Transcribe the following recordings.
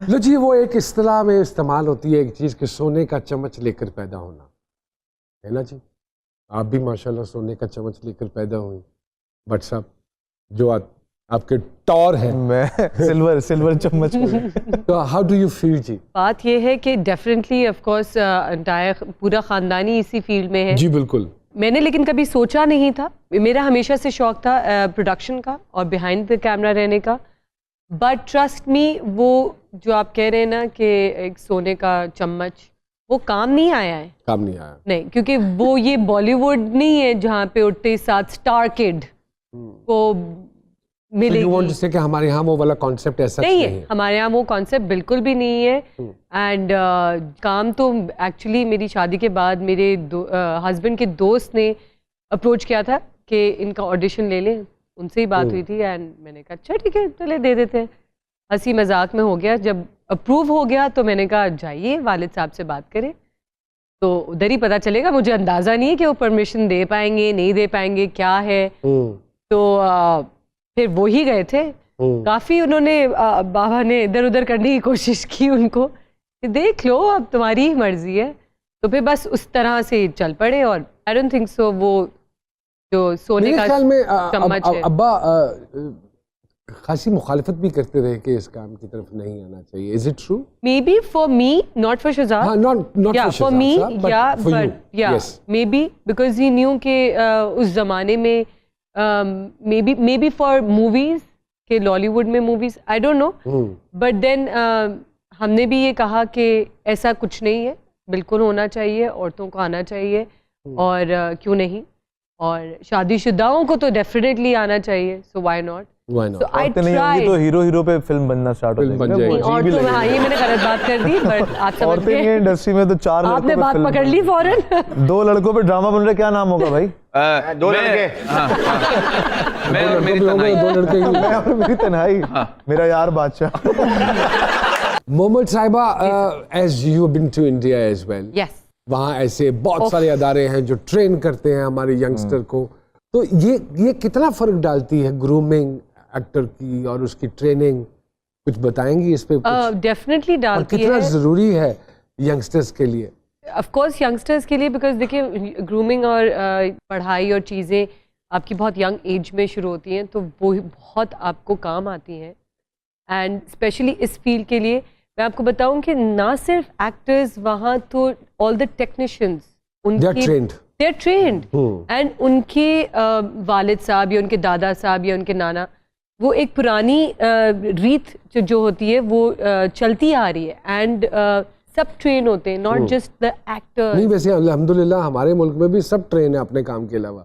लो जी, वो एक इस्तिलाह में इस्तेमाल होती है एक चीज़ कि सोने का चम्मच लेकर पैदा होना, है ना जी। आप भी माशाल्लाह सोने का चम्मच लेकर पैदा हुई, बट साहब जो आपके टॉर है मैं सिल्वर चम्मच तो हाउ डू यू फील जी? बात ये है कि डेफिनेटली ऑफ कोर्स एंटायर पूरा ख़ानदानी इसी फील्ड में है जी बिल्कुल। मैंने लेकिन कभी सोचा नहीं था, मेरा हमेशा से शौक था प्रोडक्शन का और बिहाइंड द कैमरा रहने का, बट ट्रस्ट मी वो जो आप कह रहे हैं ना कि एक सोने का चम्मच, वो काम नहीं आया है। काम नहीं आया नहीं, क्योंकि वो ये बॉलीवुड नहीं है जहाँ पे उठते साथ स्टार किड को मिलेगी। So you want to say कि हमारे यहाँ वो वाला कॉन्सेप्ट ऐसा नहीं है, हमारे यहाँ वो कॉन्सेप्ट बिल्कुल भी नहीं है। एंड काम तो एक्चुअली मेरी शादी के बाद मेरे हस्बैंड के दोस्त ने अप्रोच किया था कि इनका ऑडिशन ले लें, उनसे ही बात हुई थी एंड मैंने कहा अच्छा ठीक है चले दे देते हैं। हंसी मजाक में हो गया, जब अप्रूव हो गया तो मैंने कहा जाइए वालिद साहब से बात करें, तो उधर ही पता चलेगा। मुझे अंदाज़ा नहीं है कि वो परमिशन दे पाएंगे नहीं दे पाएंगे क्या है। तो फिर वो ही गए थे, काफ़ी उन्होंने बाबा ने इधर उधर करने की कोशिश की उनको कि देख लो अब तुम्हारी ही मर्जी है, तो फिर बस उस तरह से चल पड़े। और आई डोंट थिंक सो वो जो सोने का ख्याल में चम्मच है। अब्बा खासी मुखालिफत भी करते रहे कि इस काम की तरफ नहीं आना चाहिए। Is it true? Maybe for me, not for Shahzad. हाँ, not फॉर मी, या for you. But yeah Yes. Maybe because he knew के उस जमाने में मे बी फॉर मूवीज के लॉलीवुड में movies I don't know, but then हमने भी ये कहा कि ऐसा कुछ नहीं है, बिल्कुल होना चाहिए, औरतों को आना चाहिए और क्यों नहीं, और शादीशुदाओं को तो डेफिनेटली आना चाहिए, so why not. Why not? So I नहीं होंगी तो हीरो पे फिल्म बनना स्टार्ट हो बन जाएगी। जाएगी। और तो हाँ, ये मैंने गलत बात कर दी, बट आप समझ औरतें गए। की इंडस्ट्री में तो 4 लड़कों आपने पे बात फिल्म पकड़ ली फौरन। 2 लड़कों पे ड्रामा बन रहा है, क्या नाम होगा भाई? 2 लड़के। मैं और मेरी तन्हाई। 2 लड़के मैं और मेरी तन्हाई, मेरा यार बादशाह। मोहम्मद साहिबा, as you been to India as well, yes, वहाँ ऐसे बहुत सारे अदारे हैं जो ट्रेन करते हैं हमारे यंगस्टर को, तो ये कितना फर्क डालती है ग्रूमिंग एक्टर की और उसकी ट्रेनिंग, कुछ बताएंगी इस पे? डेफिनेटली और डालती कितना है जरूरी है यंगस्टर्स के लिए? ऑफ कोर्स यंगस्टर्स के लिए, बिकॉज देखिए ग्रूमिंग और पढ़ाई और चीज़ें आपकी बहुत यंग एज में शुरू होती हैं, तो वो बहुत आपको काम आती हैं। एंड स्पेशली इस फील्ड के लिए मैं आपको बताऊं कि ना सिर्फ एक्टर्स वहाँ, तो all the technicians They are trained. They are trained, and उनके वालिद साहब या उनके दादा साहब या उनके नाना, वो एक पुरानी रीत जो होती है वो चलती आ रही है, एंड सब ट्रेन होते हैं, नॉट जस्ट द एक्टर। नहीं, वैसे अल्हम्दुलिल्लाह हमारे मुल्क में भी सब ट्रेन है अपने काम के अलावा।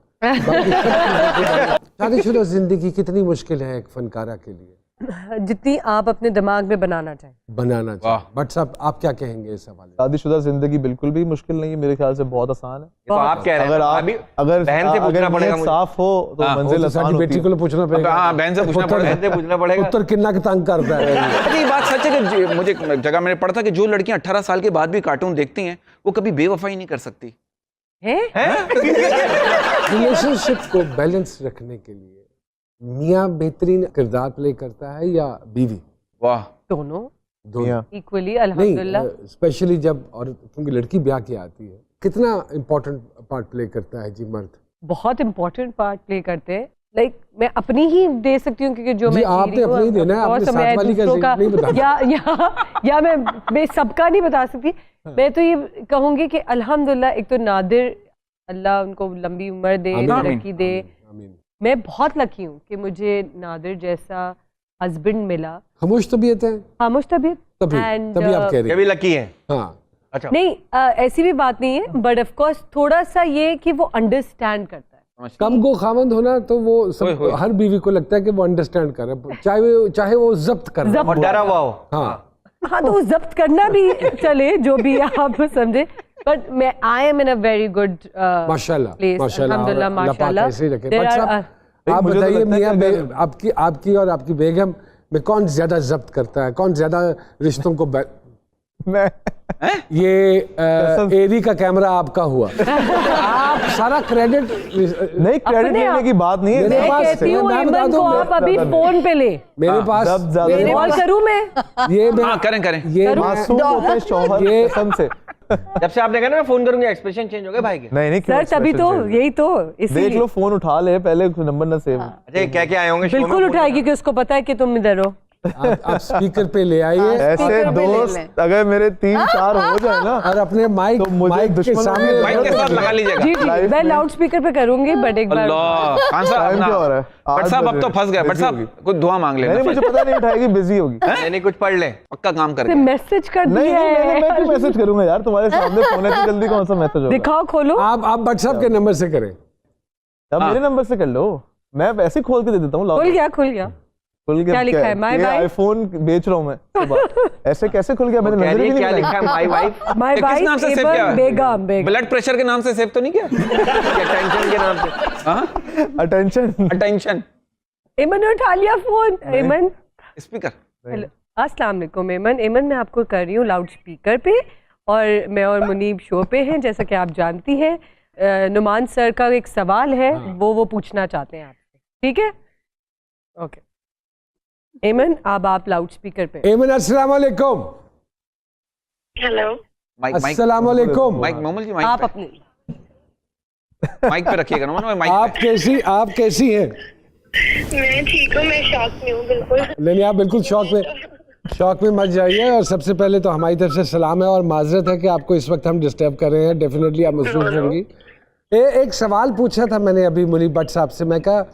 शादीशुदा जिंदगी कितनी मुश्किल है एक फनकारा के लिए? जितनी आप अपने दिमाग में बनाना चाहें। बनाना चाहिए। बट साहब आप क्या कहेंगे इस हवाले? शादीशुदा जिंदगी बिल्कुल भी मुश्किल नहीं है, मेरे ख्याल से बहुत आसान है। तो आप कह रहे हैं अगर बहन से पूछना पड़ेगा मुझे। साफ हो तो मंजिल आसान होती है। बेटी को पूछना पड़ेगा। हाँ, बहन से पूछना पड़ेगा। उत्तर कितना के तंग करता है। अच्छा, ये बात सच है कि मुझे जगह मैंने पढ़ा था कि जो लड़कियां 18 साल के बाद भी कार्टून देखती हैं वो कभी बेवफाई नहीं कर सकती है? रिलेशनशिप को बैलेंस रखने के लिए मियाँ बेहतरीन किरदार प्ले करता है या बीवी? वाह, दोनों इक्वली अल्हम्दुलिल्लाह। नहीं, स्पेशली जब, और क्योंकि लड़की ब्याह की आती है, कितना इम्पोर्टेंट पार्ट प्ले करता है जी मर्द? बहुत इम्पोर्टेंट पार्ट प्ले करते हैं। लाइक मैं अपनी ही दे सकती हूँ क्योंकि जो मैं आपने अपनी देना है, आपने साथ वाली का नहीं बता, या मैं सबका नहीं बता सकती। मैं तो ये कहूँगी कि अल्हम्दुलिल्लाह, एक तो नादिर, अल्लाह उनको लंबी उम्र दे, तरक्की दे। मैं बहुत लकी हूँ कि मुझे नादिर जैसा हस्बैंड मिला। खामोश तबीयत है, खामोश तबीयत, तभी आप कह रहे ये भी लकी है। हाँ, अच्छा, नहीं ऐसी भी बात नहीं है, बट ऑफ कोर्स थोड़ा सा ये कि वो अंडरस्टैंड करता है। कम को खामंद होना तो वो सब, हर बीवी को लगता है कि वो अंडरस्टैंड कर रहा है, चाहे वो जब्त कर रहा और डरा हुआ हो। हाँ, तो वो जब्त करना भी चले, जो भी आप समझे, बट मैं I am in a very good माशाल्लाह, माशाल्लाह, अल्हम्दुलिल्लाह, माशाल्लाह। ऐसे ही रखे। आप बताइए मियाँ, आपकी और आपकी बेगम में कौन ज्यादा जब्त करता है, कौन ज्यादा रिश्तों को मैं ये एरी का कैमरा आपका हुआ। आप सारा क्रेडिट नहीं, क्रेडिट लेने की बात नहीं है। मेरे मैं पास कहती हूँ मैं बता ईमन दूं, को आप अभी फोन पे ले, मेरे पास जब ज्यादा मेरे कॉल पास करूँ मैं? ये मैं हाँ करें ये मैं- मासूम होते हैं शौहर, ये- कसम से। जब से आपने कहा ना मैं फोन करूंगा, एक्सप्रेशन चेंज हो गए भाई के। नहीं क्यों सर तभी तो, expression चाहिए? यही तो, देख इसीलिए लो, फोन उठा ले पहले, नंबर ना सेव। अच्छा ये क्या क्या आए होंगे show में? बिल्कुल उठाएगी क्योंकि उसको पता है कि तुम इधर हो। आप स्पीकर पे ले आइए ऐसे speaker पे ले दोस्त लें। अगर मेरे 3-4 हो जाए ना, और अपने माइक तो मुझे माइक के दुश्मनों सामने की माइक के साथ लगा लीजिएगा। जी जी Live मैं में- लाउड स्पीकर पे करूंगी, बट एक बार अल्लाह खान साहब टाइम क्या हो रहा है? भट्ट 8 साहब अब तो बजे। फंस गए। भट्ट Busy साहब होगी। कुछ दुआ मांग नहीं लेना, मुझे पता नहीं उठाएगी, बिजी होगी। नहीं कुछ पढ़ ले। पक्का काम से करके। मैसेज कर नहीं दिया नहीं मैं है। क्यों मैसेज करूंगा यार, तुम्हारे सामने फोन है तो जल्दी कौन सा मैसेज होगा? दिखाओ, खोलो। आप व्हाट्सएप के नंबर से करें। अब मेरे नंबर से कर लो, मैं वैसे खोल के दे देता हूँ। खुल गया, खुल गया। खुल गया। क्या लिखा है? My wife? आईफोन बेच रहा हूँ मैं सुबह। ऐसे कैसे खुल गया? मैंने कह नजर रही भी है, क्या नहीं लिखा है? My wife. माय किस वाइफ नाम से सेव किया? बेगम। ब्लड प्रेशर के नाम से सेव तो नहीं किया? टेंशन के नाम से। हाँ अटेंशन। अटेंशन एमन ने उठा लिया फोन। एमन, स्पीकर। हेलो, अस्सलाम वालेकुम एमन। एमन मैं आपको कर रही हूँ लाउड स्पीकर पे, और मैं और मुनीब शो पे हैं, जैसा कि आप जानती हैं। नुमान सर का एक सवाल है, वो पूछना चाहते हैं आपसे, ठीक है? ओके एमन, अब आप लाउड स्पीकर पे। एमन अस्सलाम वालेकुम। हेलो। माइक माइक अस्सलाम वालेकुम। माइक मोमल जी माइक आप पे अपने माइक पे रखिएगा ना, माइक आप कैसी हैं? मैं ठीक हूँ, मैं शॉक में हूँ बिल्कुल। नहीं आप बिल्कुल शौक में मत जाइए। और सबसे पहले तो हमारी तरफ से सलाम है और माजरत है कि आपको इस वक्त हम डिस्टर्ब कर रहे हैं। डेफिनेटली आप महसूस होंगी। एक सवाल पूछा था मैंने अभी मुनीब भट्ट साहब से। मैं कहा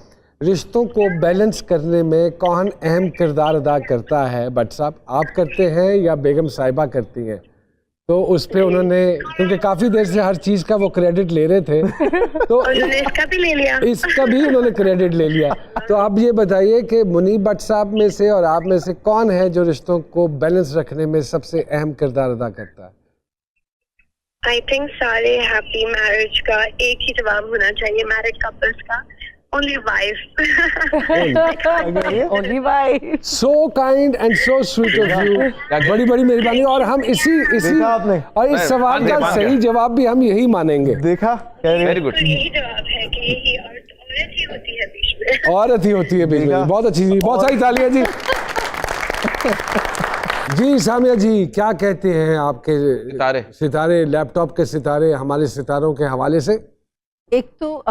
रिश्तों को बैलेंस करने में कौन अहम किरदार अदा करता है? भट्ट साहब आप करते हैं या बेगम साहिबा करती हैं? तो उस पे उन्होंने, क्योंकि काफ़ी देर से हर चीज़ का वो क्रेडिट ले रहे थे, तो उन्होंने इसका भी ले लिया। इसका भी उन्होंने क्रेडिट ले लिया। तो आप ये बताइए कि मुनीब भट्ट साहब में से और आप में से कौन है जो रिश्तों को बैलेंस रखने में सबसे अहम किरदार अदा करता है? आई थिंक सारे हैप्पी मैरिज का एक ही जवाब होना चाहिए, मैरिड कपल्स का, only wife. Only wife. So kind and so sweet of you. बड़ी बड़ी मेहरबानी। और हम इसी देखा आपने? और इस सवाल का मान गया। सही जवाब भी हम यही मानेंगे। देखा कह रही है? Very good. यही जवाब है कि यही औरत ही होती है बीच में। औरत ही होती है बीच में। देखा? बहुत अच्छी जी, बहुत सारी तालियां जी। जी सामिया जी, क्या कहते हैं आपके सितारे, लैपटॉप के सितारे, हमारे सितारों के हवाले से? एक तो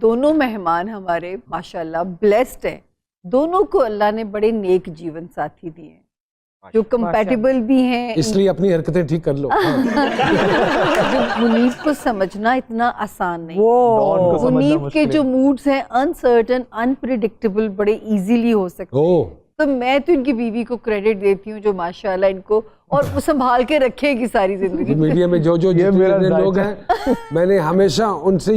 दोनों मेहमान हमारे माशाल्लाह ब्लेस्ड हैं। दोनों को अल्लाह ने बड़े नेक जीवन साथी दिए हैं, जो कंपैटिबल भी हैं। इसलिए अपनी हरकतें ठीक कर लो। हाँ। जो मुनीब को समझना इतना आसान नहीं। डॉन को समझना मुनीब के मुश्किल जो है। मूड्स हैं अनसर्टन, अनप्रिडिक्टेबल, बड़े इजीली हो सकते हैं। ओ तो मैं तो इनकी बीवी को क्रेडिट देती हूँ जो माशाल्लाह इनको और वो संभाल के रखेगी सारी जिंदगी। मीडिया में जो ये मेरा जितने लोग हैं, मैंने हमेशा उनसे